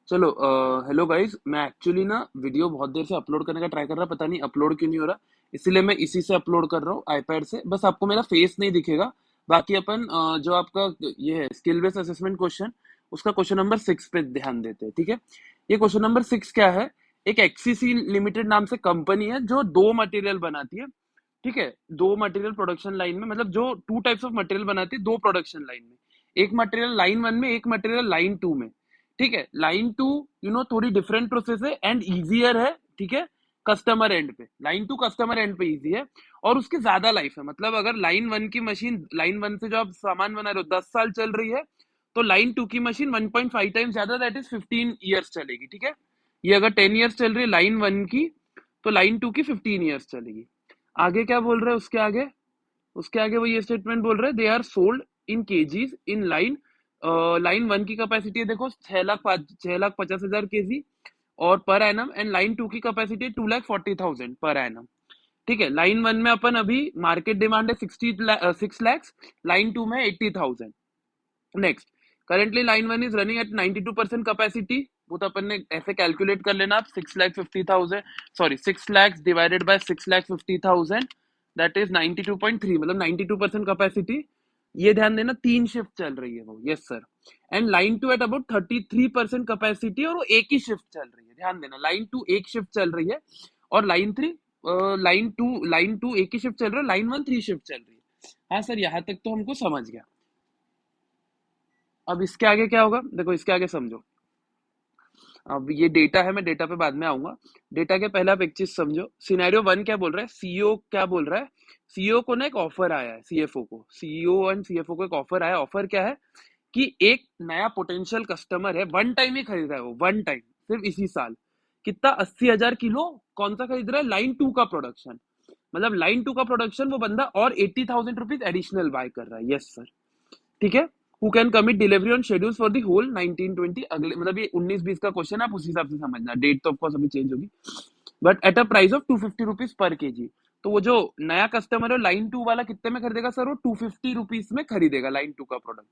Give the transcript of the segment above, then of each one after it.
चलो hello guys. मैं actually ना वीडियो बहुत देर से अपलोड करने का ट्राई कर रहा, पता नहीं अपलोड क्यों नहीं हो रहा। इसीलिए मैं इसी से अपलोड कर रहा हूँ, आईपैड से। बस आपको मेरा फेस नहीं दिखेगा। बाकी अपन जो आपका ये है स्किल बेस्ड असेसमेंट क्वेश्चन, उसका क्वेश्चन नंबर 6 पे ध्यान देते हैं, ठीक है। ये क्वेश्चन नंबर 6 क्या है? एक एक्सीसी लिमिटेड नाम से कंपनी है जो दो मटेरियल बनाती है, ठीक है। दो मटेरियल प्रोडक्शन लाइन में, मतलब जो टू टाइप्स ऑफ मटेरियल बनाती है दो प्रोडक्शन लाइन में। एक मटेरियल लाइन 1 में, एक मटेरियल लाइन 2 में, ठीक है। लाइन 2 थोड़ी डिफरेंट प्रोसेस है एंड इजियर है, ठीक है। कस्टमर एंड पे लाइन 2 कस्टमर एंड पे इजी है और उसकी ज्यादा लाइफ है। मतलब अगर लाइन 1 की मशीन, लाइन 1 से जो आप सामान बना रहे हो 10 साल चल रही है, तो लाइन 2 की मशीन 1.5 टाइम ज्यादा, दैट इज 15 ईयर्स चलेगी, ठीक है। ये अगर 10 ईयर्स चल रही है लाइन 1 की, तो लाइन 2 की 15 ईयर्स चलेगी। आगे क्या बोल रहे हैं उसके आगे? उसके आगे वो ये स्टेटमेंट बोल रहे हैं, they are sold in KGs in line. Line 1 की कैपेसिटी है देखो 6,50,000 केजी और पर एनम, एंड लाइन 2 की कैपेसिटी 2,40,000 पर एनम, ठीक है। लाइन 1 में अपन अभी मार्केट डिमांड है 6 लैक्स, लाइन 2 में 80,000। Next, currently line 1 is running at 92% capacity. वो तो अपन ने ऐसे कैलकुलेट कर लेना आप, 6,50,000, sorry 6 lakhs divided by 6,50,000, that is 92.3, मतलब 92% कैपेसिटी। ये ध्यान देना, 3 शिफ्ट चल रही है वो, yes sir. And line 2 at about 33% capacity, और वो एक ही शिफ्ट चल रही है। ध्यान देना, लाइन 2 एक शिफ्ट चल रही है और लाइन टू एक ही शिफ्ट चल रहा है, लाइन 1 3 शिफ्ट चल रही है। हाँ सर, यहाँ तक तो हमको समझ गया। अब इसके आगे क्या होगा, देखो इसके आगे समझो। अब ये डेटा है, मैं डेटा पे बाद में आऊंगा। डेटा के पहले आप एक चीज समझो, सिनेरियो 1 क्या बोल रहा है, सीईओ क्या बोल रहा है। सीईओ को ना एक ऑफर आया है, सीएफओ को, सीईओ एंड सीएफओ को एक ऑफर आया है। ऑफर क्या है कि एक नया पोटेंशियल कस्टमर है, वन टाइम ही खरीद रहा है वो, वन टाइम, सिर्फ इसी साल। कितना? 80,000 किलो। कौन सा खरीद रहा है? लाइन 2 का प्रोडक्शन। मतलब लाइन 2 का प्रोडक्शन वो बंदा और 80,000 रुपीज एडिशनल बाय कर रहा है, यस सर, ठीक है। Who can commit delivery on schedule for the whole 1920, अगले मतलब ये 19-20 का क्वेश्चन है, आप उस हिसाब से समझना। डेट तो ऑफकोर्स अभी चेंज होगी, but at a price of 250 rupees per KG. तो वो जो नया कस्टमर है लाइन 2 वाला कितने में खरीदेगा सर? वो 250 रुपीज में खरीदेगा लाइन 2 का प्रोडक्ट।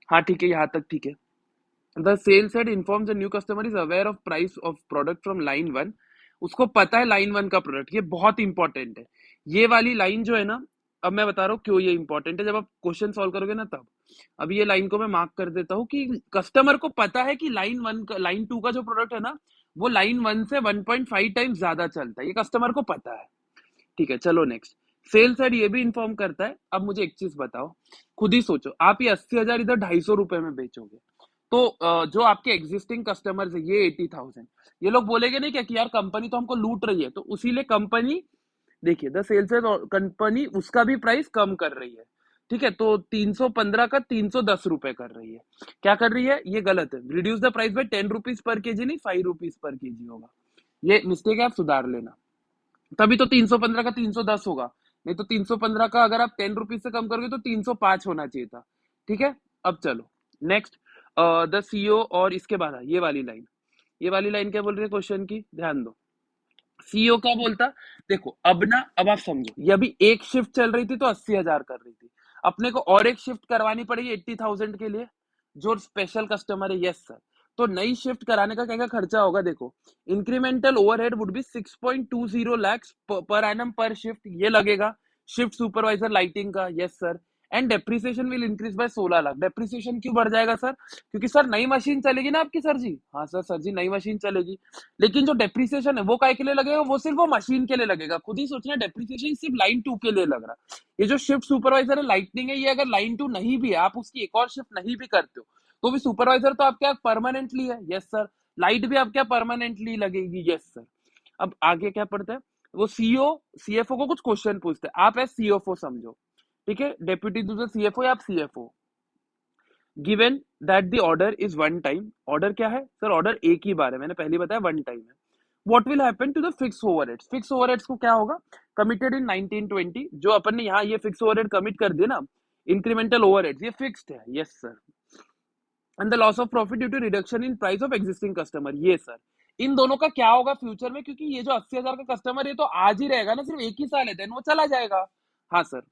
हाँ ठीक है, यहाँ तक ठीक है। The sales head informs the new customer is aware of price of product from line 1। उसको पता है लाइन 1 का प्रोडक्ट, ये बहुत इंपॉर्टेंट है। ये वाली लाइन जो है ना, अब मैं बता रहा हूँ क्यों ये इंपॉर्टेंट है, जब आप क्वेश्चन सॉल्व करोगे ना तब। अब ये लाइन को मैं मार्क कर देता हूँ कि कस्टमर को पता है कि लाइन 2 का जो प्रोडक्ट है ना, वो लाइन 1 से 1.5 टाइम ज्यादा चलता है, ये कस्टमर को पता है, ठीक है। चलो नेक्स्ट, सेल्स हेड ये भी इन्फॉर्म करता है। अब मुझे एक चीज बताओ, खुद ही सोचो, आप ये 80,000 इधर 250 रुपए में बेचोगे, तो जो आपके एग्जिस्टिंग कस्टमर्स है ये 80,000, ये लोग बोलेंगे नहीं क्या कि यार कंपनी तो हमको लूट रही है, तो उसीलिए कंपनी, देखिए द सेल्स कंपनी उसका भी प्राइस कम कर रही है, ठीक है। तो 315 का 310 रुपए कर रही है। क्या कर रही है? ये गलत है, reduce the price by 10 rupees per KG, नहीं 5 रुपीज पर केजी होगा। ये मिस्टेक है, आप सुधार लेना। तभी तो 315 का 310 होगा, नहीं तो 315 का अगर आप 10 रुपीज से कम करोगे तो 305 होना चाहिए था, ठीक है। अब चलो नेक्स्ट, द सीईओ, और इसके बाद ये वाली लाइन, ये वाली लाइन क्या बोल रही है क्वेश्चन की, ध्यान दो। सीईओ क्या बोलता? देखो अब ना, अब आप समझो, ये अभी एक शिफ्ट चल रही थी तो 80,000 कर रही थी, अपने को और एक शिफ्ट करवानी पड़ेगी 80,000 के लिए, जो स्पेशल कस्टमर है, यस सर। तो नई शिफ्ट कराने का क्या क्या खर्चा होगा देखो। Incremental overhead would be 6.20 lakhs per annum पर शिफ्ट, ये लगेगा। शिफ्ट सुपरवाइजर लाइटिंग का, yes sir. And depreciation will increase by 16 lakh. Depreciation क्यों बढ़ जाएगा सर? क्योंकि सर नई मशीन चलेगी ना आपकी, सर जी। हाँ सर, सर जी नई मशीन चलेगी, लेकिन जो डेप्रिसिएशन है वो काय के लिए लगेगा? वो सिर्फ वो मशीन के लिए लगेगा। खुद ही सोचना, डेप्रिसिएशन सिर्फ लाइन 2 के लिए लग रहा है। ये जो शिफ्ट सुपरवाइजर है लाइटनिंग है, ये अगर लाइन 2 नहीं भी है, आप उसकी एक और शिफ्ट नहीं भी करते हो, तो भी सुपरवाइजर तो आपके यहाँ परमानेंटली है, यस सर। लाइट भी आपके यहाँ परमानेंटली लगेगी, यस सर। अब आगे क्या पढ़ते हैं, वो सीईओ सीएफओ को कुछ क्वेश्चन पूछते हैं, आप एज सीएफओ समझो, ठीक है। डेप्यूटी टू द सीएफओ या आप CFO, given that the order is one time. Order क्या है सर? ऑर्डर एक ही बार है, मैंने पहले बताया वन टाइम है। What will happen to the fix overheads? Fix overheads को क्या होगा? कमिटेड इन 1920, जो अपन ने यहाँ ये फिक्स ओवरहेड कमिट कर दिया ना, इंक्रीमेंटल ओवरहेड्स, ये फिक्स्ड है, yes sir. And the loss of profit due to reduction in price of existing customer, ये सर। इन दोनों का क्या होगा फ्यूचर में? क्योंकि ये जो 80,000 का कस्टमर है तो आज ही रहेगा ना, सिर्फ एक ही साल है, देन वो चला जाएगा। हाँ सर,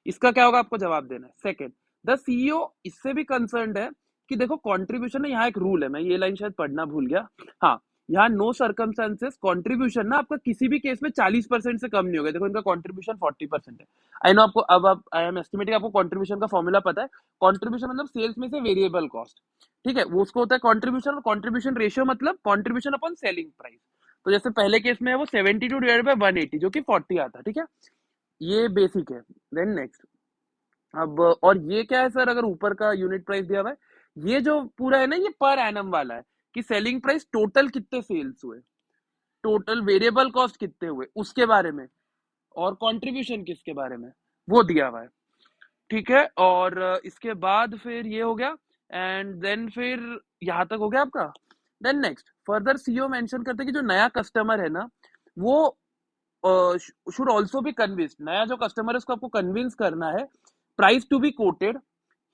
इसका क्या होगा आपको जवाब देना है। सेकंड, द सीईओ इससे भी कंसर्न्ड है कि देखो कंट्रीब्यूशन ना, यहाँ एक रूल है, मैं ये लाइन शायद पढ़ना भूल गया। हाँ, यहाँ नो सर्कमस्टेंसेस कंट्रीब्यूशन ना आपका किसी भी केस में 40% से कम नहीं होगा। देखो इनका कंट्रीब्यूशन 40% है। आई नो आपको, अब आप, आई एम एस्टिमेटिंग, आपको कंट्रीब्यूशन का फॉर्मूला पता है। कंट्रीब्यूशन मतलब सेल्स में से वेरिएबल कॉस्ट, ठीक है, वो उसको होता है कंट्रीब्यूशन। और कंट्रीब्यूशन रेशियो मतलब कंट्रीब्यूशन अपॉन सेलिंग प्राइस। तो जैसे पहले केस में है वो 72 डिवाइडेड बाय 180 जो कि 40 आता है, ठीक है। ये बेसिक है। देन नेक्स्ट, अब और ये क्या है सर, अगर ऊपर का यूनिट प्राइस दिया हुआ है, ये जो पूरा है ना ये पर एनम वाला है कि सेलिंग प्राइस टोटल कितने सेल्स हुए, टोटल वेरिएबल कॉस्ट कितने हुए उसके बारे में, और कंट्रीब्यूशन किसके बारे में, वो दिया हुआ है, ठीक है। और इसके बाद फिर ये हो गया, एंड देन फिर यहां तक हो गया आपका। Then next further CEO mention करते हैं कि जो नया कस्टमर है ना, वो शुड ऑल्सो बी कन्विंस, नया जो कस्टमर है उसको आपको कन्विंस करना है price to be quoted.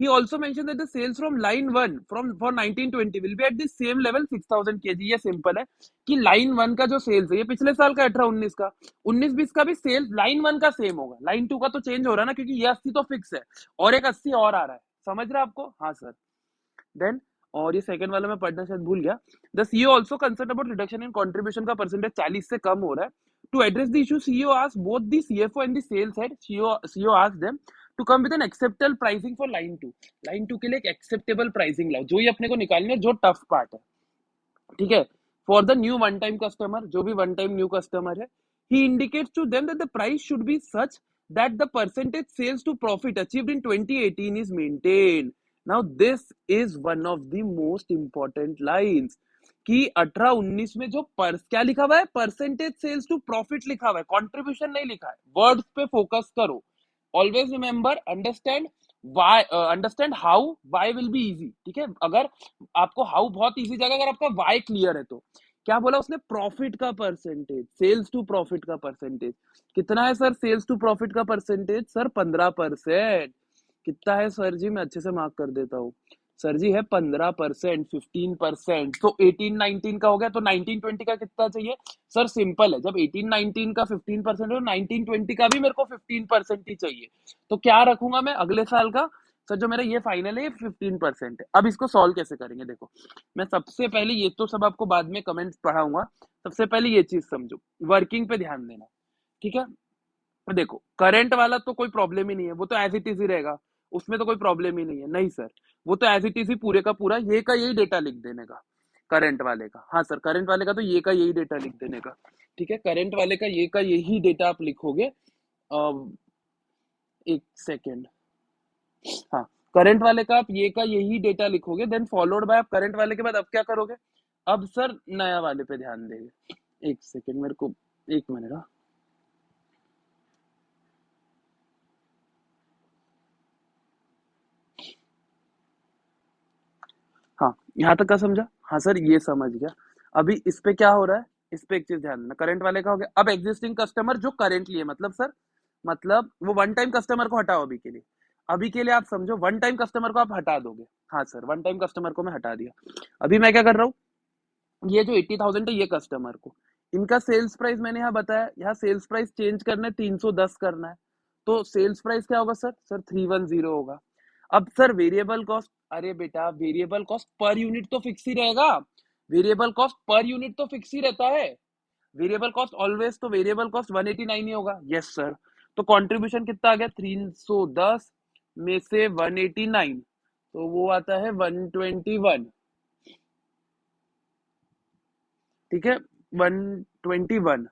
He also mentioned that the sales from line 1 from for 1920 will be at the same level 6000 kg। ये सिंपल है कि लाइन 1 का जो सेल्स है ये पिछले साल का 18-19 का 19-20 का भी सेल्स लाइन 1 का सेम होगा, लाइन 2 का तो चेंज हो रहा है ना, क्योंकि ये 80 तो फिक्स है और एक 80 और आ रहा है। समझ रहा है आपको? हाँ सर। देन और ये सेकंड वाला मैं पढ़ना शायद भूल गया। The CEO also concern about reduction in contribution का परसेंटेज 40 से कम हो रहा है। To address the issue CEO asked both the CFO and the sales head, CEO asked them to come with an acceptable pricing for line 2। Line 2 के लिए एक acceptable pricing लाओ, जो ये अपने को निकालने है, जो टफ पार्ट है, ठीक है। For the new one time customer, जो भी वन टाइम न्यू कस्टमर है, he indicates to them that the price should be such that the percentage sales to profit achieved in 2018 is maintained। now this is one of the most important lines कि 18-19 में जो क्या लिखा हुआ है, percentage sales to profit लिखा हुआ है, कंट्रीब्यूशन नहीं लिखा है। वर्ड्स पे फोकस करो, always remember, understand why, understand how, why will be easy, ठीक है। अगर आपको हाउ बहुत इजी जाएगा, अगर आपका वाई क्लियर है तो। क्या बोला उसने? प्रॉफिट का परसेंटेज, सेल्स टू प्रॉफिट का परसेंटेज कितना है सर? सेल्स टू प्रॉफिट का परसेंटेज सर 15%। कितना है सर जी? मैं अच्छे से मार्क कर देता हूँ सर जी, है 15%, 15%। तो 18-19 का हो गया, तो 19-20 का कितना चाहिए सर? सिंपल है, जब 18-19 का 15% है तो 19-20 का भी मेरे को 15% ही चाहिए। तो क्या रखूंगा मैं अगले साल का? सर जो मेरा ये फाइनल है ये 15% है। अब इसको सॉल्व कैसे करेंगे? देखो, मैं सबसे पहले, ये तो सब आपको बाद में कमेंट्स पढ़ाऊंगा, सबसे पहले ये चीज समझो, वर्किंग पे ध्यान देना, ठीक है। देखो करंट वाला तो कोई प्रॉब्लम ही नहीं है, वो तो एज इट इज ही रहेगा, उसमें तो कोई प्रॉब्लम ही नहीं है। नहीं सर, वो तो एज इट इज ही पूरे का पूरा ये का यही डेटा लिख देने का, करंट वाले का। हाँ सर, करंट वाले का तो ये का यही डेटा लिख देने का, ठीक है। करंट वाले का ये का यही डेटा आप लिखोगे। एक सेकेंड, हाँ, करंट वाले का आप ये का यही डेटा लिखोगे, देन फॉलोड बाय आप करंट वाले के बाद अब क्या करोगे? अब सर नया वाले पे ध्यान देंगे। एक सेकेंड मेरे को, एक मिनट। हाँ, यहाँ तक का समझा? हाँ सर, ये समझ गया। अभी इस पे क्या हो रहा है, इस पे एक चीज ध्यान देना, करंट वाले का हो गया। अब एग्जिस्टिंग कस्टमर जो करेंटली है, मतलब सर, मतलब वो वन टाइम कस्टमर को हटाओ अभी के लिए। अभी के लिए आप समझो वन टाइम कस्टमर को आप हटा दोगे। हाँ सर, वन टाइम कस्टमर को मैं हटा दिया। अभी मैं क्या कर रहा हूँ, ये जो 80,000 है ये कस्टमर को, इनका सेल्स प्राइस मैंने यहाँ बताया, यहाँ सेल्स प्राइस चेंज करना है, 310 करना है। तो सेल्स प्राइस क्या होगा सर? सर 310 होगा। अब सर वेरिएबल कॉस्ट, अरे बेटा वेरिएबल कॉस्ट पर यूनिट तो फिक्स ही रहेगा, वेरिएबल कॉस्ट पर यूनिट तो फिक्स ही रहता है, वेरिएबल कॉस्ट ऑलवेज, तो वेरिएबल कॉस्ट 189 ही होगा। Yes sir. तो कंट्रीब्यूशन कितना आ गया? 310 में से 189, तो वो आता है 121, ठीक है, 121,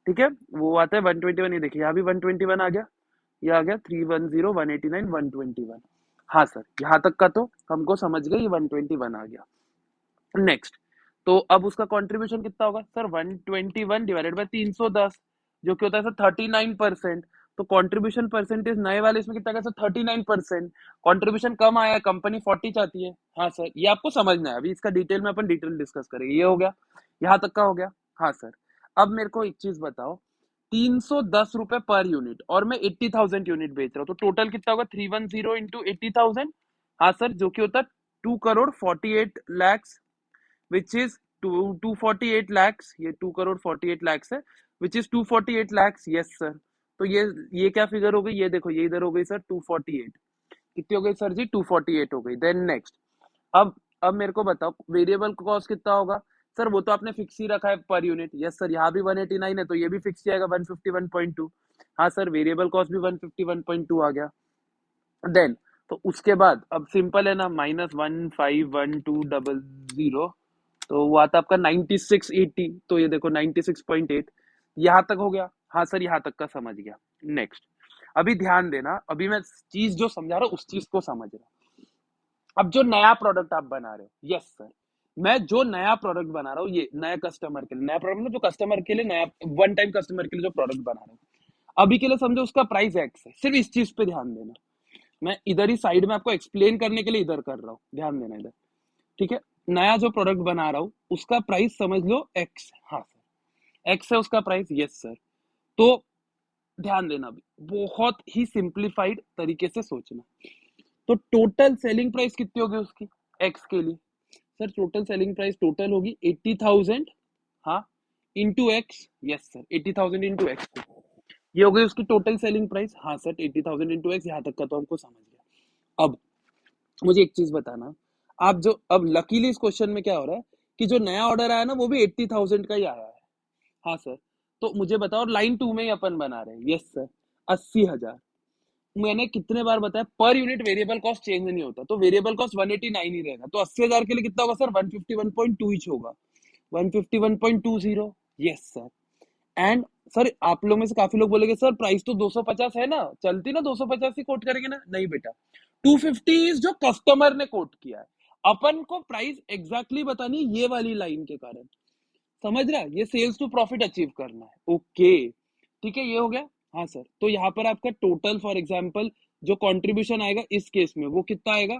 ठीक है, वो आता है 121। ये देखिए यहाँ भी 121 आ गया, ये आ गया 310, 189, 121। हाँ सर, यहाँ तक का तो हमको समझ गए, ये 121 आ गया। नेक्स्ट, तो अब उसका कंट्रीब्यूशन कितना होगा सर? 121 डिवाइडेड बाय 310, जो कि होता है सर 39%। तो कंट्रीब्यूशन परसेंटेज नए वाले इसमें कितना सर? 39%। कंट्रीब्यूशन कम आया, कंपनी 40 चाहती है। हाँ सर, ये आपको समझना है, अभी इसका डिटेल में अपन डिटेल डिस्कस करेंगे। ये हो गया, यहाँ तक का हो गया। हाँ सर, अब मेरे को एक चीज बताओ, 310 रुपए पर यूनिट और मैं 80,000 यूनिट बेच रहा हूँ, तो टोटल कितना होगा? 310 इंटू 80,000। हाँ सर, जो कि होता है 2 crore 48 lakh, which is 248 lakhs, ये 2 करोड़ 48 लाख है, which is 248 lakhs। Yes sir. तो ये क्या फिगर हो गई? ये देखो, ये इधर हो गई सर 248, कितनी हो गई सर जी? 248 हो गई। देन नेक्स्ट, अब मेरे को बताओ वेरिएबल कॉस्ट कितना होगा? सर वो तो आपने फिक्स ही रखा है पर यूनिट। यस सर, यहाँ भी 189 है तो ये भी फिक्स ही आएगा 151.2। हाँ सर, वेरिएबल कॉस्ट भी 151.2 आ गया। देन तो उसके बाद अब सिंपल है ना, -151,200, तो वो आता आपका 9680। तो ये देखो 96.8 यहाँ तक हो गया। हाँ सर, यहाँ तक का समझ गया। नेक्स्ट, अभी ध्यान देना, अभी मैं चीज जो समझा रहा हूँ उस चीज को समझ रहा। अब जो नया प्रोडक्ट आप बना रहे हो, यस सर, मैं जो नया प्रोडक्ट बना रहा हूँ ये नया कस्टमर के लिए, नया प्रोडक्ट मतलब जो कस्टमर के लिए नया वन टाइम कस्टमर के लिए जो प्रोडक्ट बना रहा हूँ, अभी के लिए समझो उसका प्राइस एक्स है। सिर्फ इस चीज पे ध्यान देना, मैं इधर ही साइड में आपको एक्सप्लेन करने के लिए इधर कर रहा हूँ, ध्यान देना इधर। ठीक है, नया जो प्रोडक्ट बना रहा हूँ उसका प्राइस समझ लो एक्स। हाँ सर, एक्स है उसका प्राइस। यस सर, तो ध्यान देना, अभी बहुत ही सिंप्लीफाइड तरीके से सोचना। तो टोटल सेलिंग प्राइस कितनी होगी उसकी एक्स के लिए? Sir total selling price total होगी 80,000, हाँ, into x. Yes sir, 80,000 into x, ये हो गई उसकी टोटल सेलिंग प्राइस। हाँ सर, 80,000 इंटू एक्स, यहाँ तक का तो हमको समझ गया। अब मुझे एक चीज बताना, आप जो अब लकीली इस क्वेश्चन में क्या हो रहा है कि जो नया ऑर्डर आया ना वो भी 80,000 का ही आया है। हाँ सर, तो मुझे बताओ लाइन 2 में ही अपन बना रहे हैं। Yes sir, 80,000। मैंने कितने बार बताया per unit variable cost change नहीं होता, तो वेरिएबल कॉस्ट 189 ही रहेगा। तो 80,000 के लिए कितना होगा सर? 151.2 ही होगा, 151.20। यस सर, एंड सर आप लोग में से काफी लोग बोलेंगे सर प्राइस तो 250 है ना, चलती ना 250 ही कोट करेंगे ना। नहीं बेटा, 250 जो कस्टमर ने कोट किया है, अपन को प्राइस एग्जैक्टली बतानी है ये वाली लाइन के कारण। समझ रहा है, ये सेल्स टू प्रॉफिट अचीव करना है। ओके, ठीक है, ये हो गया। हाँ सर, तो यहाँ पर आपका टोटल फॉर एग्जाम्पल जो कंट्रीब्यूशन आएगा इस केस में वो कितना आएगा?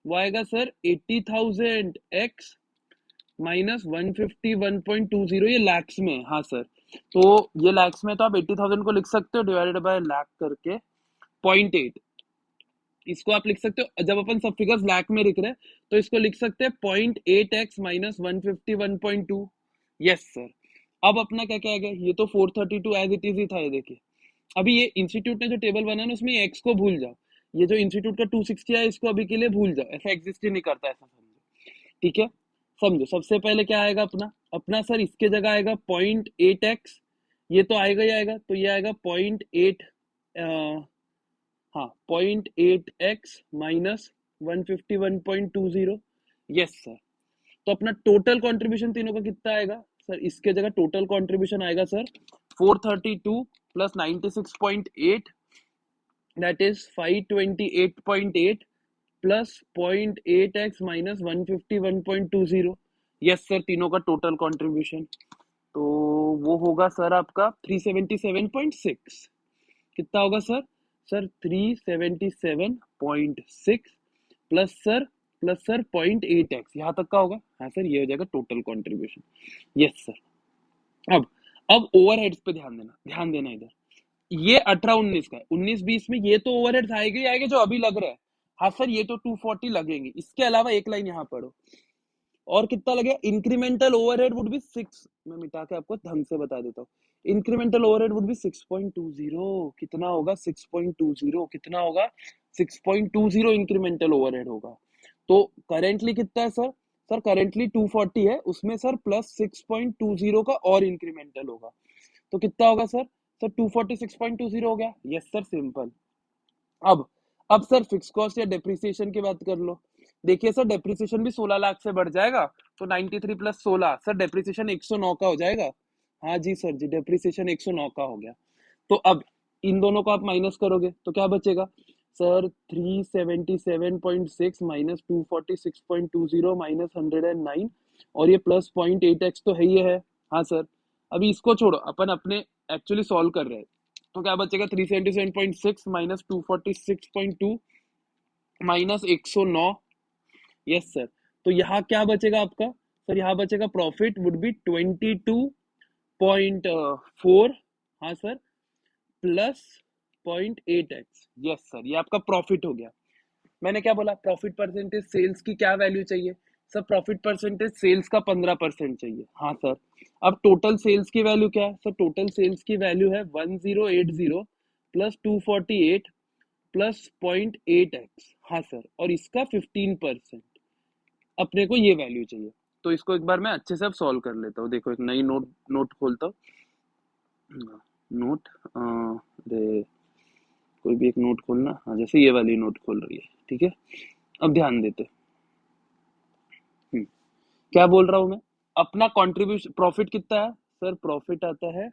वो आएगा सर 80,000 एक्स माइनस 151.20, ये लैक्स में। हाँ सर, तो ये लैक्स में, तो आप 80,000 को लिख सकते हो डिवाइडेड बाय लैक करके 0.8। इसको आप लिख सकते हो, जब अपन सब फिगर्स लैक में लिख रहे हैं तो इसको लिख सकते हैं 0.8x माइनस 151.2। यस सर, अब अपना क्या क्या आ गया? ये तो 432 एज इट इज ही था, ये देखिए। अभी ये इंस्टीट्यूट ने जो टेबल बनाया ना उसमें एक्स को भूल जाओ, ये जो इंस्टीट्यूट का 260 है इसको अभी के लिए भूल जाओ, ऐसा एग्जिस्ट ही नहीं करता, ऐसा समझो। ठीक है, समझो सबसे पहले क्या आएगा अपना अपना सर, इसके जगह आएगा 0.8x, ये तो आएगा ही आएगा, तो ये आएगा 0.8, हाँ 0.8x माइनस 151.20। यस सर, तो अपना टोटल कंट्रीब्यूशन तीनों का कितना आएगा सर? इसके जगह टोटल कंट्रीब्यूशन आएगा sir 432 plus 96.8, that is 528.8 plus 0.8x minus 151.20। Yes sir, तीनों का टोटल कंट्रीब्यूशन तो वो होगा सर आपका 377.6। कितना होगा sir? Sir 377.6 plus sir 0.8x, यहाँ तक का होगा। हाँ सर, ये हो जाएगा टोटल कंट्रीब्यूशन। यस सर, अब ओवरहेड्स पे ध्यान देना इधर। ये 18-19 का है, 19-20 में ये तो ओवरहेड्स आएंगे ही आएंगे जो अभी लग रहा है। हाँ सर, ये तो 240 लगेंगे, इसके अलावा एक लाइन यहाँ पढ़ो, और कितना लगेगा? इंक्रीमेंटल ओवरहेड वुड बी 6, मैं मिटा के आपको ढंग से बता देता हूँ। Incremental overhead would be 6.20। कितना होगा? 6.20। कितना होगा? 6.20 इंक्रीमेंटल ओवरहेड होगा। तो करेंटली कितना है सर? सर करेंटली 240 है, उसमें सर प्लस 6.20 का और इंक्रीमेंटल होगा, तो कितना होगा सर? सर 246.20 हो गया। Yes sir, simple. अब अब सर फिक्स कॉस्ट या डेप्रिसिएशन की बात कर लो। देखिए सर, डेप्रिसिएशन भी 16 लाख से बढ़ जाएगा, तो 93 प्लस 16 सर डेप्रिसिएशन 109 का हो जाएगा। हाँ जी सर जी, डेप्रिसिएशन 109 का हो गया। तो अब इन दोनों को आप माइनस करोगे तो क्या बचेगा सर? 377.6 माइनस 246.20 माइनस 109, और ये प्लस 0.8x तो है ही है। हाँ सर, अभी इसको छोड़ो, अपन अपने एक्चुअली सॉल्व कर रहे हैं, तो क्या बचेगा? 377.6 माइनस 246.2 माइनस 109। यस सर, तो यहाँ क्या बचेगा आपका? सर यहाँ बचेगा प्रॉफिट वुड बी 22.4। हाँ sir, plus 0.8x। Yes sir, ये आपका प्रॉफिट हो गया। मैंने क्या बोला? प्रॉफिट परसेंटेज सेल्स की क्या वैल्यू चाहिए सर? प्रॉफिट परसेंटेज सेल्स का 15% चाहिए। हाँ सर, अब टोटल सेल्स की वैल्यू क्या है सर? टोटल सेल्स की वैल्यू है 1080 प्लस 248 प्लस 0.8x, हाँ सर, और इसका 15%, अपने को ये वैल्यू चाहिए। तो इसको एक बार मैं अच्छे से अब सॉल्व कर लेता हूँ। देखो एक नई नोट खोलता हूँ। नोट अरे कोई भी एक नोट खोलना, हाँ जैसे ये वाली नोट खोल रही है, ठीक है। अब ध्यान देते क्या बोल रहा हूँ मैं। अपना कंट्रीब्यूशन प्रॉफिट कितना है सर, प्रॉफिट आता है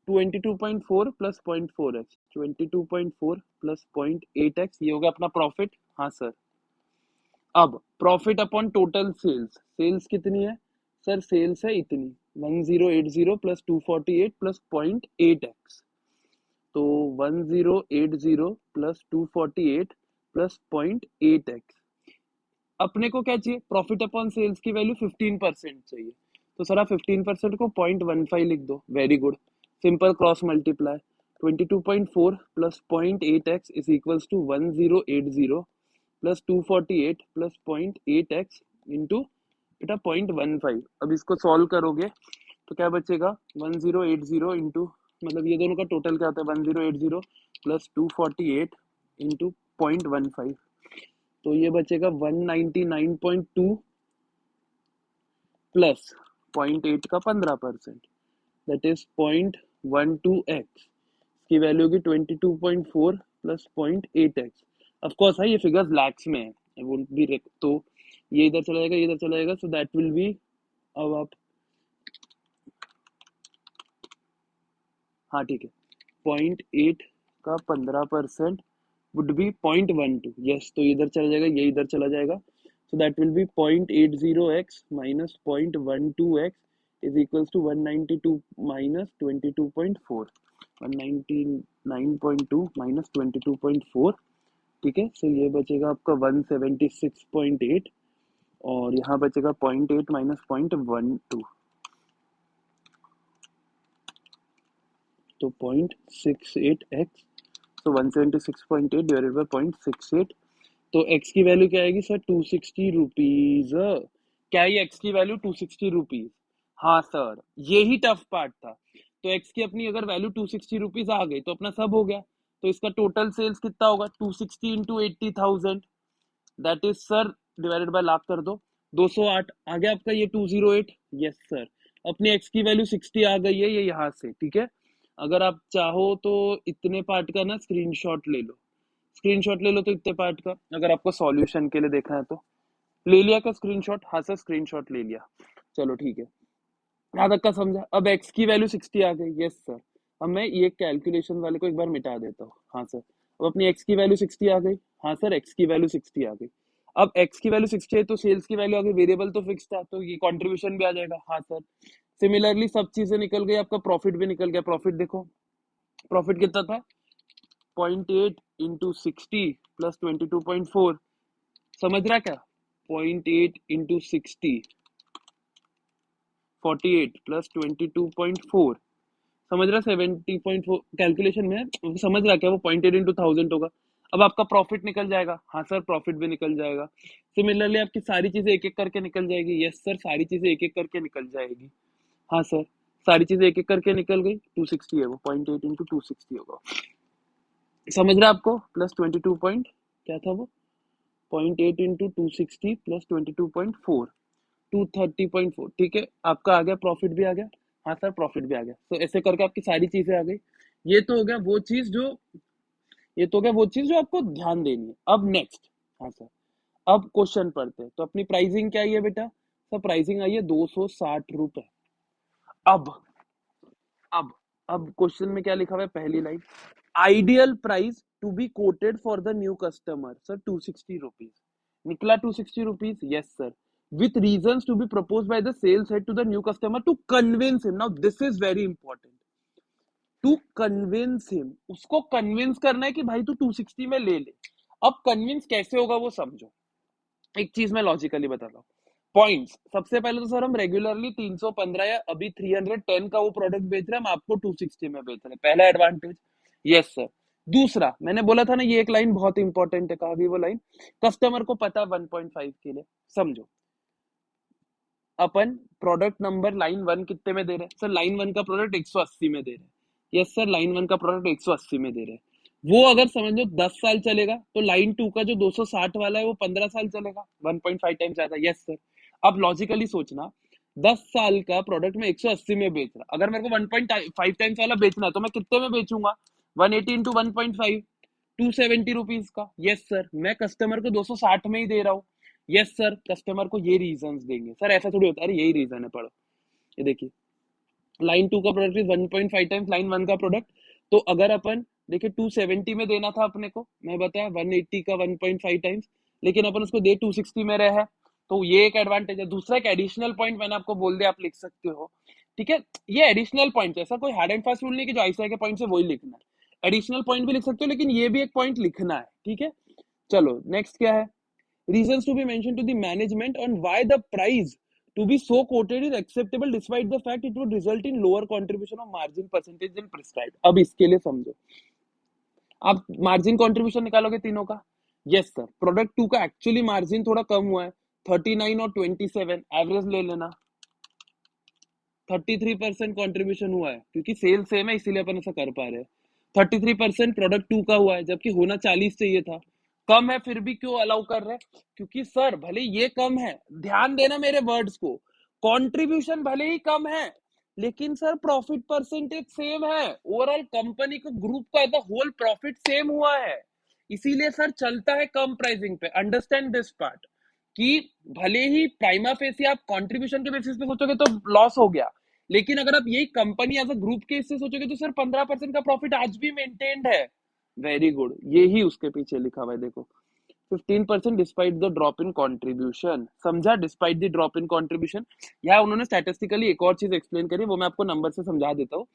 22.4 प्लस 0.4x, 22.4 प्लस 0.8x, ये हो गया अपना प्रॉफिट, हाँ सर। अब profit upon total sales, sales कितनी है सर, सेल्स है इतनी 1080 प्लस 248 प्लस 0.8x, तो 1080 प्लस 248 प्लस 0.8x। अपने को क्या चाहिए, प्रॉफिट अपॉन सेल्स की वैल्यू 15% चाहिए। तो सर आप 15% को 0.15 लिख दो, very good, simple cross multiply, 22.4 plus 0.8x is equals to 1080 plus 248 plus 0.8x into बेटा 0.15। अब इसको सॉल्व करोगे तो क्या बचेगा, 1080 इंटू, मतलब ये दोनों का टोटल क्या होता है, 1080 प्लस 248 इंटू 0.15, तो ये बचेगा 199.2 प्लस 0.8 का 15%, दैट इज 0.12x की वैल्यू होगी 22.4 प्लस 0.8x। ऑफकोर्स है ये फिगर्स लैक्स में है, आई वोंट बी, तो ये इधर चला जाएगा, ये इधर चला जाएगा, सो दैट विल बी, अब आप, हाँ ठीक है, 0.8 का 15% वुड बी 0.12, यस, तो इधर चला जाएगा, ये इधर चला जाएगा, so that will be 0.80x minus 0.12x is equals to 192 minus 22.4, 199.2 minus 22.4, ठीक है। सो ये बचेगा आपका 176.8 और यहाँ बचेगा 0.8 माइनस 0.12, तो 0.68x, तो 176.8 डिवाइडेड बाय 0.68, तो x की वैल्यू क्या आएगी सर, 260 रुपीज। क्या ये x की वैल्यू 260 रुपीज, हाँ सर, यही टफ पार्ट था। तो x की अपनी अगर वैल्यू 260 रुपीज आ गई तो अपना सब हो गया। तो इसका टोटल सेल्स कितना होगा, 260 into 80,000, that is sir divided bye lakh कर दो, 208 आ गया आपका ये 208, यस सर। अपनी x की वैल्यू 60 आ गई है ये यहाँ से, ठीक है। अगर आप चाहो तो इतने पार्ट का ना स्क्रीनशॉट ले लो, स्क्रीनशॉट ले लो तो इतने पार्ट का, अगर आपको सॉल्यूशन के लिए देखना है तो। ले लिया क्या स्क्रीनशॉट, हाँ सर स्क्रीनशॉट ले लिया, चलो ठीक है, यहाँ तक का समझा। अब x की वैल्यू 60 आ गई, यस सर। अब मैं ये कैलकुलेशन वाले को एक बार मिटा देता हूँ, हाँ सर। अब अपनी x की वैल्यू 60 आ गई, हाँ सर, x की वैल्यू 60 आ गई। अब x की वैल्यू 60 है तो सेल्स की वैल्यू आ गई, वेरिएबल तो फिक्स था तो ये कंट्रीब्यूशन भी आ जाएगा, हाँ सर। सिमिलरली सब चीजें निकल गई, आपका प्रॉफिट भी निकल गया। प्रॉफिट देखो, प्रॉफिट कितना था, 0.8 इंटू 60 प्लस 22.4, समझ रहा क्या, 0.8 इंटू 60, 48 प्लस 22.4, समझ रहा, 70.4 कैलकुलेशन में समझ रहा क्या, वो 0.8 इंटू 1000 होगा। अब आपका प्रॉफिट निकल जाएगा, हाँ सर प्रॉफिट भी निकल जाएगा। सिमिलरली आपकी सारी चीजें एक एक करके निकल जाएगी, यस सर सारी चीजें एक एक करके निकल जाएगी, हाँ सर सारी चीजें एक एक करके निकल गई। 260 है वो, 0.8 इंटू 260 होगा, समझ रहा आपको, प्लस 22 पॉइंट क्या था वो, 0.8 इंटू 260 प्लस 22.4, 230.4, ठीक है। आपका आ गया, प्रॉफिट भी आ गया, हाँ सर प्रॉफिट भी आ गया। तो ऐसे करके आपकी सारी चीजें आ गई। ये तो हो गया वो चीज जो, ये तो हो गया वो चीज जो आपको ध्यान देनी है। अब नेक्स्ट, हाँ सर, अब क्वेश्चन पढ़ते हैं। तो अपनी प्राइसिंग क्या आई है बेटा, सर प्राइसिंग आई है 260 रुपए। अब अब अब क्वेश्चन में क्या लिखा हुआ है, पहली line, ideal price to be quoted for the new customer, sir 260 rupees निकला, 260 rupees, yes sir, with reasons to be proposed by the sales head to the new customer to convince him, now this is very important, to convince him, उसको convince करना है कि भाई तू 260 में ले ले। अब कन्विंस कैसे होगा वो समझो, एक चीज मैं लॉजिकली बताता हूँ। पॉइंट्स, सबसे पहले तो सर हम रेगुलरली 315 या अभी 310 का वो प्रोडक्ट बेच रहे हैं, हम आपको 260 में बेच रहे हैं, पहला एडवांटेज, यस सर। दूसरा, मैंने बोला था ना ये एक लाइन बहुत इंपॉर्टेंट है, कहा गई वो लाइन, कस्टमर को पता 1.5 के लिए, समझो अपन प्रोडक्ट नंबर लाइन 1 कितने में दे रहे हैं सर, लाइन 1 का प्रोडक्ट 180 में दे रहे हैं, यस सर लाइन 1 का प्रोडक्ट 180 में दे रहे हैं। वो अगर समझ लो 10 साल चलेगा तो लाइन 2 का जो 260 वाला है वो 15 साल चलेगा, 1.5 टाइम ज्यादा। Yes sir. अब लॉजिकली सोचना, 10 साल का प्रोडक्ट में 180 में बेच रहा, अगर मेरे को 1.5 टाइम्स वाला बेचना है तो मैं कितने में बेचूंगा? 180 इंटू 1.5, 270 रुपीज का। Yes sir. मैं कस्टमर को 260 में ही दे रहा हूँ। Yes sir. कस्टमर को ये रीजन देंगे सर, ऐसा थोड़ी होता है, अरे यही रीजन है, पढ़ो ये देखिए। लाइन 2 का प्रोडक्ट इज 1.5 टाइम्स लाइन 1 का प्रोडक्ट। तो अगर अपन देखिए 270 में देना था अपने को, मैं बताया 180 का 1.5 टाइम्स, लेकिन अपन उसको दे 260 में रहे हैं, तो ये एक एडवांटेज है। दूसरा एक एडिशनल पॉइंट मैंने आपको बोल दिया, आप लिख सकते हो, ठीक है। ये एडिशनल पॉइंट है, ऐसा कोई हार्ड एंड फास्ट रूल नहीं कि जो आईसीआई के पॉइंट है वही लिखना है। एडिशनल पॉइंट भी लिख सकते हो, लेकिन ये भी एक पॉइंट लिखना है, ठीक है। चलो नेक्स्ट क्या है? Reasons to be mentioned to the management on why the price to be so quoted is acceptable despite the fact it would result in lower contribution of margin percentage than prescribed। अब इसके लिए समझो, आप margin contribution निकालोगे तीनों का। Yes sir. Product 2 का actually margin थोड़ा कम हुआ है, 39 और 27, एवरेज ले लेना, 33% कॉन्ट्रीब्यूशन हुआ है, क्योंकि सेल सेम है इसीलिए अपन ऐसा कर पा रहे हैं। 33% प्रोडक्ट 2 का हुआ है, जबकि होना 40 चाहिए था। कम है फिर भी क्यों अलाउ कर रहे हैं? क्योंकि सर भले ये कम है, ध्यान देना मेरे वर्ड्स को, कंट्रीब्यूशन भले ही कम है, लेकिन सर प्रॉफिट परसेंटेज सेम है। ओवरऑल कंपनी को, ग्रुप का एज होल प्रॉफिट सेम हुआ है, इसीलिए सर चलता है कम प्राइसिंग पे। अंडरस्टैंड दिस पार्ट, कि भले ही प्राइमा फेसी आप कंट्रीब्यूशन के बेसिस पे सोचोगे तो लॉस हो गया, लेकिन अगर आप यही कंपनी एज अ ग्रुप के इससे सोचोगे तो सर 15% का प्रॉफिट आज भी मेंटेन्ड है। वेरी गुड, यही उसके पीछे लिखा हुआ है, देखो 15% despite the drop in contribution. समझा? Despite the drop in contribution. यहाँ उन्होंने स्टैटिस्टिकली एक और चीज एक्सप्लेन करी, वो मैं आपको नंबर से समझा देता हूँ।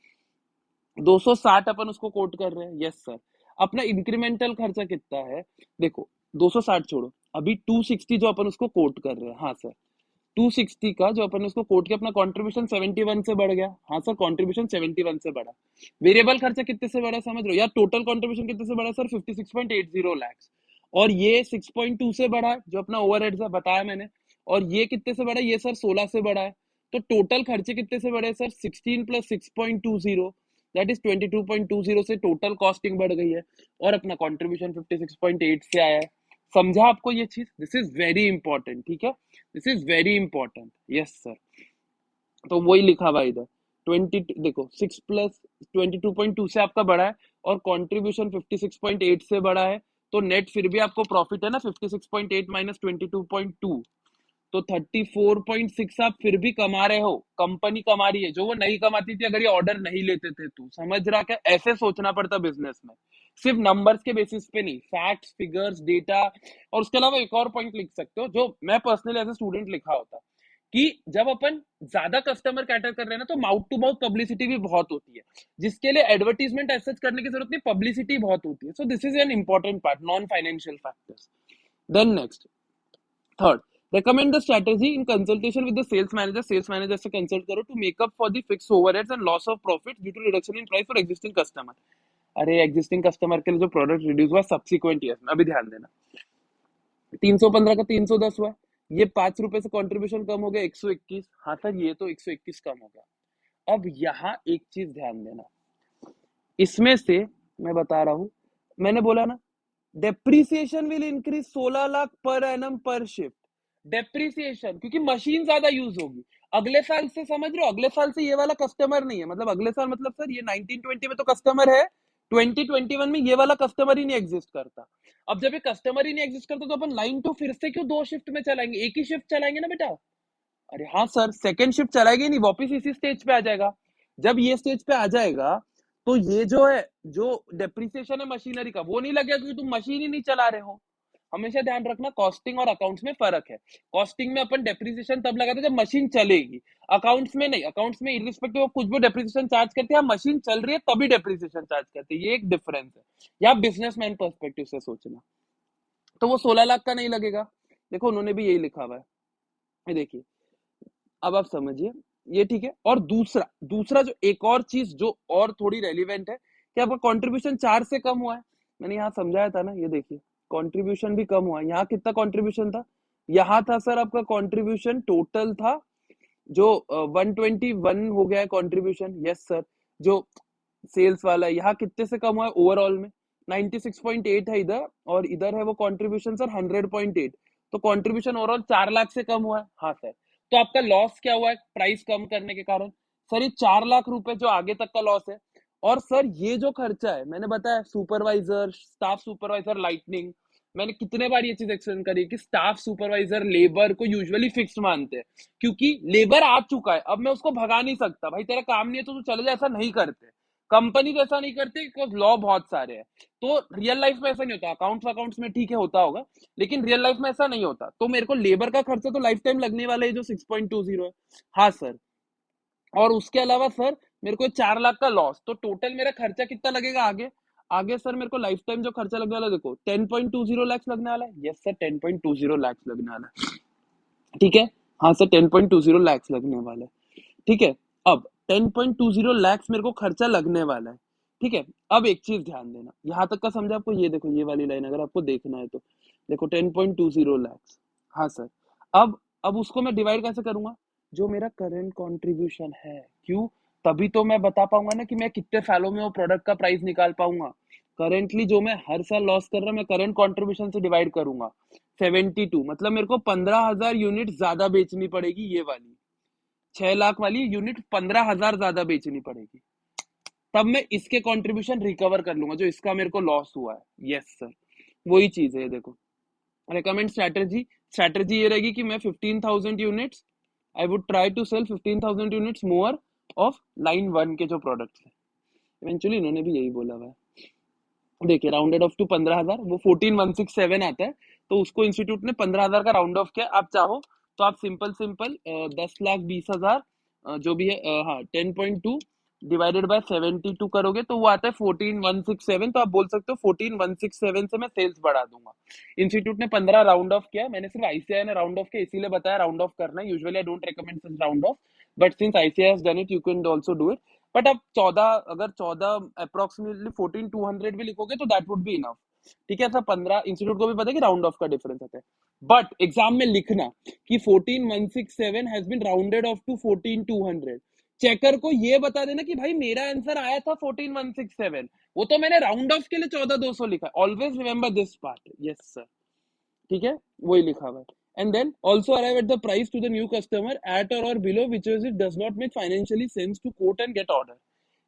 260 अपन उसको कोट कर रहे हैं। Yes sir. अपना इंक्रीमेंटल खर्चा कितना है? देखो 260 छोड़ो, अभी 260 जो अपन उसको कोट कर रहे हैं। हाँ सर। 260 का जो अपन उसको कोट किया, अपना कंट्रीब्यूशन 71 से बढ़ गया। हाँ सर, कंट्रीब्यूशन 71 से बढ़ा। वेरिएबल खर्चा कितने से बढ़ा समझ रहे हो? या टोटल कंट्रीब्यूशन कितने से बढ़ा सर? 56.80 लाख। और ये 6.2 से बढ़ा है, जो अपना ओवरहेड्स है बताया मैंने। और ये कितने से बढ़ा? ये सर 16 से बढ़ा है। तो टोटल खर्चे कितने से बढ़े सर? 16 प्लस 6.20, दैट इज 22.20 से टोटल कॉस्टिंग बढ़ गई है, और अपना कंट्रीब्यूशन 56.8 से आया है। समझा आपको ये चीज? दिस इज वेरी इंपॉर्टेंट, ठीक है, this is very important. Yes sir. तो वही लिखा हुआ इधर 20, देखो 6 प्लस 22.2 से आपका बढ़ा है, और कंट्रीब्यूशन 56.8 से बढ़ा है, तो नेट फिर भी आपको प्रॉफिट है ना, 56.8 माइनस 22.2, तो 34.6 आप फिर भी कमा रहे हो, कंपनी कमा रही है, जो वो नहीं कमाती थी अगर ये ऑर्डर नहीं लेते थे। तू समझ रहा क्या? ऐसे सोचना पड़ता बिजनेस में, सिर्फ नंबर्स के बेसिस पे नहीं, फैक्ट्स, फिगर्स, डेटा। और उसके अलावा एक और पॉइंट लिख सकते हो, जो मैं पर्सनली एज ए स्टूडेंट लिखा होता, कि जब अपन ज्यादा कस्टमर कैटर कर रहे हैं ना, तो माउथ टू माउथ पब्लिसिटी भी बहुत होती है, जिसके लिए एडवर्टीजमेंट ऐसा करने की जरूरत नहीं, पब्लिसिटी बहुत होती है। So this is an important part, non financial factors. Then next, third, recommend the strategy in consultation with the sales manager, sales manager से consult करो to make up for the fixed overheads and loss of profit due to reduction in price for existing customer। अरे existing customer के लिए जो product reduce हुआ subsequent years में, अभी ध्यान देना, 315 का 310 हुआ, ये 5 रुपए से कंट्रीब्यूशन कम हो गया 121। हाँ सर, ये तो 121 कम हो गया। अब यहाँ एक चीज ध्यान देना, इसमें से मैं बता रहा हूं, मैंने बोला ना depreciation will increase 16 lakh per annum पर शिफ्ट। डेप्रीसिएशन क्योंकि मशीन ज्यादा यूज होगी अगले साल से, समझ रहे हो? अगले साल से ये वाला कस्टमर नहीं है, मतलब अगले साल मतलब सर ये 1920 में तो कस्टमर है, 2021 में ये वाला कस्टमर ही नहीं एग्जिस्ट करता। अब जब ये कस्टमर ही नहीं एग्जिस्ट करता तो अपन लाइन टू फिर से क्यों 2 शिफ्ट में चलाएंगे? एक ही शिफ्ट चलाएंगे ना बेटा। अरे हाँ सर, सेकेंड शिफ्ट चलाएगा ही नहीं, वापिस इसी स्टेज पे आ जाएगा। जब ये स्टेज पे आ जाएगा तो ये जो है, जो डेप्रिसिएशन है मशीनरी का, वो नहीं लगेगा क्योंकि तुम मशीन ही नहीं चला रहे हो। हमेशा ध्यान रखना, कॉस्टिंग और अकाउंट्स में फर्क है। कॉस्टिंग में अपन डेप्रिसिएशन तब लगाते हैं जब मशीन चलेगी, अकाउंट्स में नहीं। अकाउंट्स में इरिस्पेक्टिव ऑफ कुछ भी डेप्रिसिएशन चार्ज करते हैं, मशीन चल रही है तभी डेप्रिसिएशन चार्ज करते हैं, ये एक डिफरेंस है। या बिजनेसमैन पर्सपेक्टिव से सोचना, तो वो 16 लाख का नहीं लगेगा। देखो उन्होंने भी यही लिखा हुआ है, ये देखिए, अब आप समझिए, ये ठीक है। और दूसरा दूसरा जो एक और चीज जो और थोड़ी रेलिवेंट है, कि आपका कंट्रीब्यूशन 4 से कम हुआ है। मैंने यहाँ समझाया था ना, ये देखिए कंट्रीब्यूशन भी कम हुआ है। यहाँ कितना कंट्रीब्यूशन था? यहाँ था सर आपका कंट्रीब्यूशन टोटल था जो 121 हो गया है कंट्रीब्यूशन। Yes sir. जो सेल्स वाला है यहाँ कितने से कम हुआ है ओवरऑल में? 96.8 है इधर, और इधर है वो कंट्रीब्यूशन सर 100.8, तो कंट्रीब्यूशन ओवरऑल 4 लाख से कम हुआ है। हाँ सर, तो आपका लॉस क्या हुआ है प्राइस कम करने के कारण? सर ये 4 लाख रुपए जो आगे तक का लॉस है। और सर ये जो खर्चा है मैंने बताया, सुपरवाइजर, स्टाफ सुपरवाइजर, लाइटनिंग, मैंने कितने बार ये चीज एक्सप्लेन करी कि स्टाफ सुपरवाइजर लेबर को यूजुअली फिक्स्ड मानते हैं, क्योंकि लेबर आ चुका है, अब मैं उसको भगा नहीं सकता, भाई तेरा काम नहीं है तो तू चले जा, ऐसा नहीं करते कंपनी, ऐसा नहीं करते बिकॉज लॉ बहुत सारे हैं। तो रियल लाइफ में ऐसा नहीं होता, अकाउंट्स में ठीक है होता होगा, लेकिन रियल लाइफ में ऐसा नहीं होता। तो मेरे को लेबर का खर्चा तो लाइफ टाइम लगने वाला है जो 6.20 है। हाँ सर, और उसके अलावा सर मेरे को 4 लाख का लॉस, तो टोटल मेरा खर्चा कितना लगेगा आगे? आगे सर मेरे को लाइफ टाइम जो खर्चा लगने वाला है, देखो 10.20 लाख लगने वाला है। यस सर, 10.20 लाख लगने वाला है। ठीक है, हाँ सर 10.20 लाख लगने वाला है। ठीक है, अब 10.20 लाख मेरे को खर्चा लगने वाला है। ठीक है, अब एक चीज ध्यान देना, यहां तक का समझा आपको? ये देखो ये वाली लाइन अगर आपको देखना है तो देखो 10.20 लाख। हाँ सर, अब उसको मैं डिवाइड कैसे करूंगा? जो मेरा करंट कंट्रीब्यूशन है, क्यों? तभी तो मैं बता पाऊंगा ना कि मैं कितने सालों में वो प्रोडक्ट का प्राइस निकाल पाऊंगा। करेंटली जो मैं हर साल लॉस कर रहा हूं, मैं करंट कंट्रीब्यूशन से डिवाइड करूंगा 72, मतलब मेरे को 15,000 यूनिट ज्यादा बेचनी पड़ेगी, ये वाली 6 लाख वाली यूनिट 15,000 ज्यादा बेचनी पड़ेगी, तब मैं इसके कंट्रीब्यूशन रिकवर कर लूंगा जो इसका मेरे को लॉस हुआ है। यस सर, वही चीज है। देखो रेकमेंड स्ट्रैटेजी, स्ट्रैटेजी ये रहेगी कि मैं 15,000 units, I would try to sell 15,000 units more of line 1 के जो प्रोडक्ट्स है। इवेंचुअली इन्होंने भी यही बोला हुआ है। देखिए राउंडेड ऑफ टू 15,000, वो 14,167 आता है, तो उसको इंस्टीट्यूट ने 15,000 का राउंड ऑफ किया। आप चाहो तो आप सिंपल सिंपल 10,20,000 जो भी है, हाँ 10.2 डिवाइडेड बाय 72 करोगे तो वो आता है 14,167, तो आप बोल सकते हो 14,167 से मैं सेल्स बढ़ा दूंगा। इंस्टीट्यूट ने 15 राउंड ऑफ किया, मैंने सिर्फ आईसीआई ने राउंड ऑफ किया इसीलिए बताया राउंड ऑफ करना है। Usually I don't recommend such round of, but since ICI has done it you can also do it. But अब 14, अगर 14 अप्रोक्सीमेटली 14,200 भी लिखोगे तो दैट वुड बी इनफ। ठीक है, ऐसा 15 इंस्टीट्यूट को भी पता है कि राउंड ऑफ का डिफरेंस आता है, बट एग्जाम में लिखना कि 14,167 has been rounded off to 14,200। Checker को ये बता देना कि भाई मेरा आंसर आया था 14,167, वो तो मैंने राउंड ऑफ के लिए 14,200 लिखा। Always remember this part. Yes sir, ठीक है, वही लिखा हुआ है। And then also arrive at the price to the new customer at or below which is it does not make financially sense to quote and get order।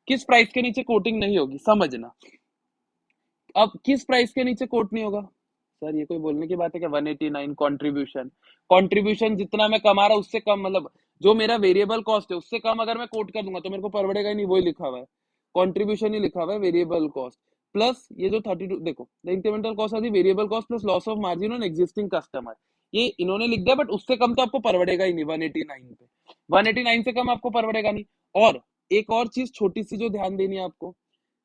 किस price के नीचे coating नहीं होगी समझना। अब किस प्राइस के नीचे कोट नहीं होगा? सर ये कोई बोलने की बात है क्या? 189 कंट्रीब्यूशन, कंट्रीब्यूशन जितना मैं कमा रहा हूँ उससे कम, मतलब जो मेरा वेरिएबल कॉस्ट है उससे कम अगर मैं कोट कर दूंगा तो मेरे को परवड़ेगा ही नहीं, वही लिखा हुआ है, कंट्रीब्यूशन ही लिखा हुआ है, वेरिएबल कॉस्ट प्लस ये जो 32, देखो द इंक्रीमेंटल कॉस्ट आती variable cost plus loss of margin on existing customer, ये इन्होंने लिख दिया, बट उससे कम तो आपको परवड़ेगा ही नहीं 189 पे, 189 से कम आपको परवड़ेगा नहीं। और एक और चीज छोटी सी जो ध्यान देनी है आपको,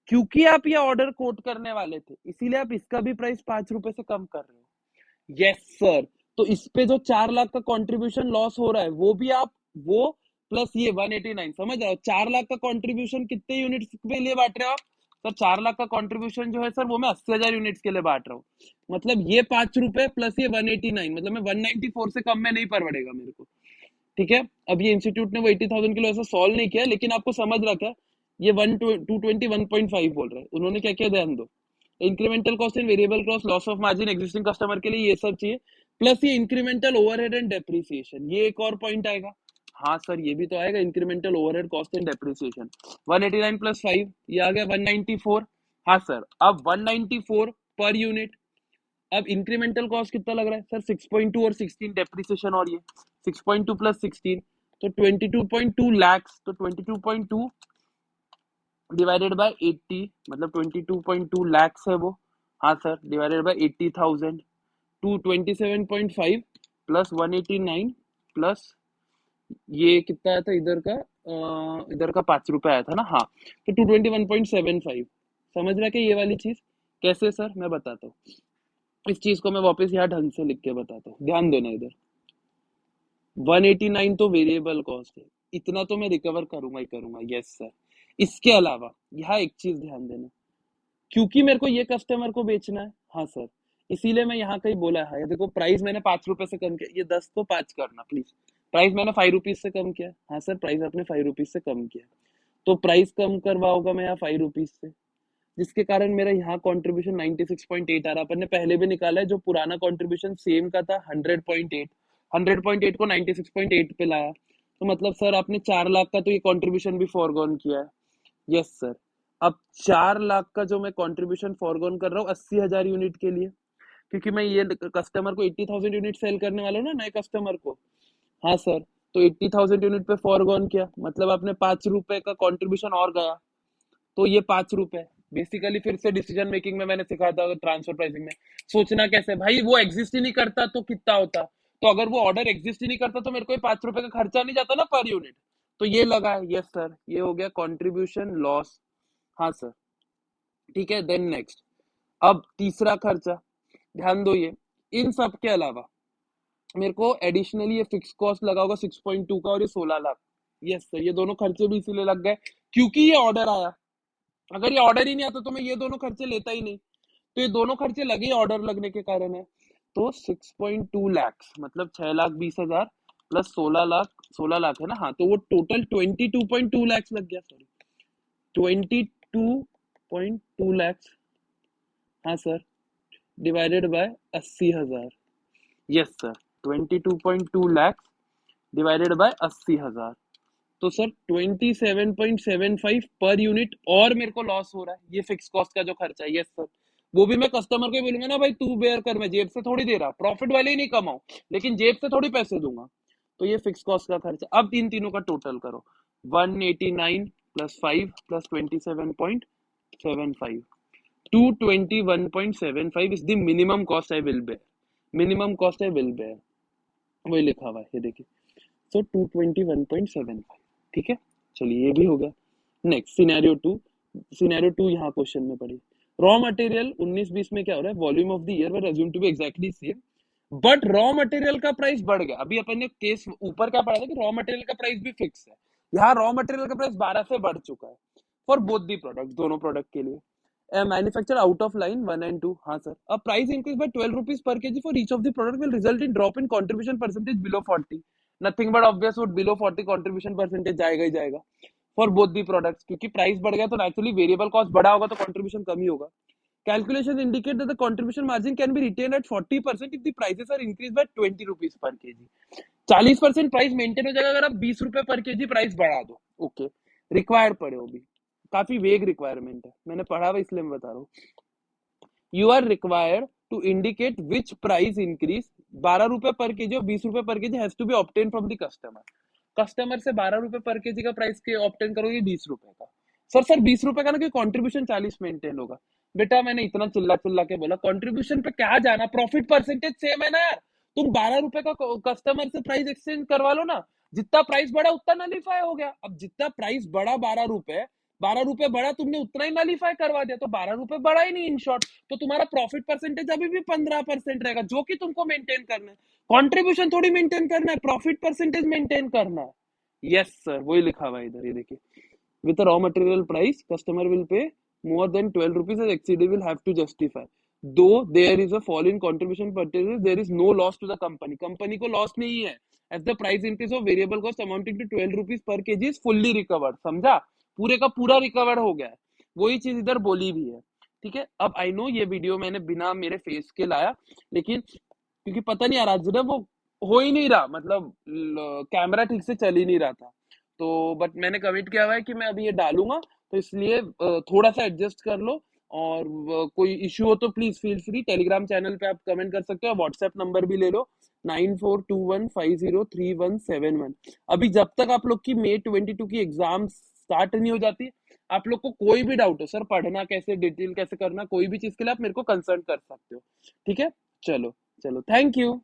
क्योंकि आप ये ऑर्डर कोट करने वाले थे इसीलिए आप इसका भी प्राइस 5 रुपए से कम कर रहे हो। यस सर, तो इस पे जो 4 लाख का कंट्रीब्यूशन लॉस हो रहा है वो भी आप, वो प्लस ये 189, समझ रहे हो? 4 लाख का कंट्रीब्यूशन कितने यूनिट्स के लिए बांट रहे हो आप? सर 4 लाख का कंट्रीब्यूशन जो है सर वो मैं 80,000 यूनिट्स के लिए बांट रहा हूँ, मतलब ये 5 रुपए प्लस ये 189, मतलब मैं 194 से कम में नहीं परवड़ेगा मेरे को। ठीक है, अब ये इंस्टीट्यूट ने वो 80,000 किलो ऐसा सॉल्व नहीं किया, लेकिन आपको समझ रखा है ये 221.5 बोल रहे हैं, उन्होंने क्या किया ध्यान दो, incremental cost and variable cost, loss of margin existing customer के लिए ये सब चाहिए, प्लस ये इंक्रीमेंटल ओवरहेड एंड डेप्रिसिएशन, ये एक और पॉइंट आएगा। हाँ सर ये भी तो आएगा, incremental overhead cost and depreciation 189 plus 5 ये आ गया 194। हाँ सर, अब 194 पर यूनिट। अब इंक्रीमेंटल कॉस्ट कितना लग रहा है सर? 6.2 और 16 डेप्रिसिएशन, और ये 6.2 प्लस 16 तो 22.2 लैक्स, तो 22.2 डिवाइडेड बाय 80, मतलब 22.2 लैक्स है वो। हाँ sir, divided by 80,000 to 27.5 plus 189 plus ये कितना आया था इधर का, इधर का 5 रुपए आया था ना, हाँ, तो 221.75। समझ रहा है ये वाली चीज कैसे? सर मैं बताता हूँ, इस चीज को मैं वापस यहाँ ढंग से लिख के बताता हूँ, ध्यान देना इधर। 189 तो वेरिएबल कॉस्ट है, इतना तो मैं रिकवर करूंगा ही करूंगा। यस सर, इसके अलावा यहाँ एक चीज ध्यान देना, क्योंकि मेरे को ये कस्टमर को बेचना है। हाँ सर, इसीलिए मैं यहाँ कहीं बोला है, देखो प्राइस मैंने 5 रुपए से कम किया, ये 10 को 5 करना प्लीज, प्राइस मैंने 5 रुपीज से कम किया। हाँ सर, प्राइस आपने 5 रुपीज से कम किया, तो प्राइस कम करवाओगा मैं यहाँ 5 रुपीज से, जिसके कारण मेरा यहाँ कंट्रीब्यूशन 96.8 आ रहा है। अपन ने पहले भी निकाला है, जो पुराना कंट्रीब्यूशन सेम का था 100.8, 100.8 को 96.8 पे लाया, तो मतलब सर आपने 4 लाख का तो ये कंट्रीब्यूशन भी फॉरगॉन किया है। Yes sir. अब 4 लाख का जो मैं कंट्रीब्यूशन फॉरगॉन कर रहा हूँ 80,000 यूनिट के लिए, क्योंकि मैं ये कस्टमर को 80,000 यूनिट सेल करने वाला हूँ ना, नए कस्टमर को। हाँ सर। तो 80,000 यूनिट पे फॉरगॉन किया, मतलब आपने 5 रुपए का कंट्रीब्यूशन और गया, तो ये 5 रुपए बेसिकली। फिर से डिसीजन मेकिंग में मैंने सिखाया था ट्रांसफर प्राइसिंग में, सोचना कैसे भाई, वो एग्जिस्ट ही नहीं करता तो कितना होता, तो अगर वो ऑर्डर एग्जिस्ट ही नहीं करता तो मेरे को 5 रुपए का खर्चा नहीं जाता ना पर यूनिट, तो ये लगा है। यस सर, ये हो गया कंट्रीब्यूशन लॉस। हाँ सर। ठीक है, देन नेक्स्ट। अब तीसरा खर्चा, ध्यान दो, ये इन सब के अलावा मेरे को एडिशनली ये फिक्स कॉस्ट लगा होगा 6.2 का, और ये 16 लाख। यस सर, ये दोनों खर्चे भी इसीलिए लग गए क्योंकि ये ऑर्डर आया। अगर ये ऑर्डर ही नहीं आता तो मैं ये दोनों खर्चे लेता ही नहीं, तो ये दोनों खर्चे लगे ऑर्डर लगने के कारण है। तो 6.2 लाख मतलब 6,20,000 प्लस 16 लाख, 16 लाख है ना, हाँ, तो वो टोटल 22.2 लाख लग गया, सॉरी 22.2 लाख। हाँ sir, divided by 80,000। Yes sir, 22.2 lakh divided by 80,000, तो सर 27.75 पर यूनिट और मेरे को लॉस हो रहा है, ये फिक्स कॉस्ट का जो खर्चा है। यस सर, वो भी मैं कस्टमर को बोलूंगा ना भाई तू बेयर कर, मैं जेब से थोड़ी दे रहा, प्रॉफिट वाले ही नहीं कमाऊं, लेकिन जेब से थोड़ी पैसे दूंगा। तो ये फिक्स कॉस्ट का खर्चा। अब इन तीनों का टोटल करो, 189 plus 5 plus 27.75, 221.75 is the minimum cost I will bear, minimum cost I will bear, वही लिखा हुआ है, ये देखिए। सो 221.75, ठीक है, चलिए ये भी हो गया। Next scenario two, scenario two यहाँ क्वेश्चन में पड़ी, रॉ मटेरियल 19-20 में क्या हो रहा है, volume of the year were assume to be exactly same, but raw material का प्राइस बढ़ गया। अभी अपन ने केस ऊपर क्या पढ़ा था कि रॉ मटेरियल का प्राइस भी फिक्स है, यहाँ रॉ मटेरियल का प्राइस 12 से बढ़ चुका है फॉर बोथ दी प्रोडक्ट, दोनों प्रोडक्ट के लिए। Manufacture out of line 1 and 2, हाँ सर। अब price increase by 12 rupees per KG for each of the product will result in drop in contribution percentage below 40, nothing but obvious would below 40 contribution percentage जाएगा ही जाएगा for both the products, क्योंकि price बढ़ गया तो naturally variable cost बढ़ा होगा तो contribution कम ही होगा। Calculations indicate that the contribution margin can be retained at 40% if the prices are increased by 20 rupees per kg. 40% price maintain हो जाएगा अगर आप 20 रुपए पर केजी प्राइस बढ़ा दो। ओके, रिक्वायर्ड पड़े, वो भी काफी वेग रिक्वायरमेंट है, मैंने पढ़ा हुआ इसलिए मैं बता रहा हूँ। You are required to indicate which price increase, 12 रुपए पर केजी और 20 रुपए per kg has to be obtain from the customer. Customer से 12 रुपए पर केजी का प्राइस के ऑब्टेन करोगे 20 रुपए का। सर 20 रुपए का ना, कि कंट्रीब्यूशन 40 मेंटेन होगा। बेटा मैंने इतना चिल्ला चिल्ला के बोला, कंट्रीब्यूशन पे क्या जाना, प्रॉफिट परसेंटेज सेम है ना यार। तुम 12 रुपए का कस्टमर से प्राइस एक्सचेंज करवा लो ना, जितना प्राइस बढ़ा उतना नलीफाई हो गया। अब जितना प्राइस बढ़ा 12 रुपए, 12 रुपए बढ़ा, तुमने उतना ही नलीफाई करवा दिया, तो 12 रुपए बढ़ा ही नहीं इन शॉर्ट, तो तुम्हारा प्रॉफिट परसेंटेज अभी भी 15% रहेगा, जो कि तुमको मेंटेन करना है। कंट्रीब्यूशन थोड़ी मेंटेन करना है, प्रॉफिट परसेंटेज मेंटेन करना है। यस सर, वही लिखा हुआ है इधर, ये देखिए। With a raw material price, customer will pay more than 12 rupees as exceeded will have to justify. Though there is a fall in contribution purchases, there is no loss to the company. Company को loss नहीं है, as the price increase of variable cost amounting to 12 rupees per kg is fully recovered. समझा, पूरे का पूरा recover हो गया है, वही चीज इधर बोली भी है। ठीक है, अब आई नो ये वीडियो मैंने बिना मेरे फेस के लाया, लेकिन क्योंकि पता नहीं यार आज ना वो हो ही नहीं रहा, मतलब कैमरा ठीक से चल ही नहीं रहा था, तो बट मैंने कमिट किया हुआ है कि मैं अभी ये डालूंगा, तो इसलिए थोड़ा सा एडजस्ट कर लो। और कोई इश्यू हो तो please feel free, Telegram channel पे आप कमेंट कर सकते हो, व्हाट्सएप नंबर भी ले लो 9421503171। अभी जब तक आप लोग की May 22 की एग्जाम स्टार्ट नहीं हो जाती, आप लोग को कोई भी डाउट हो, सर पढ़ना कैसे, डिटेल कैसे करना, कोई भी चीज के लिए आप मेरे को कंसल्ट कर सकते हो। ठीक है, चलो चलो, थैंक यू।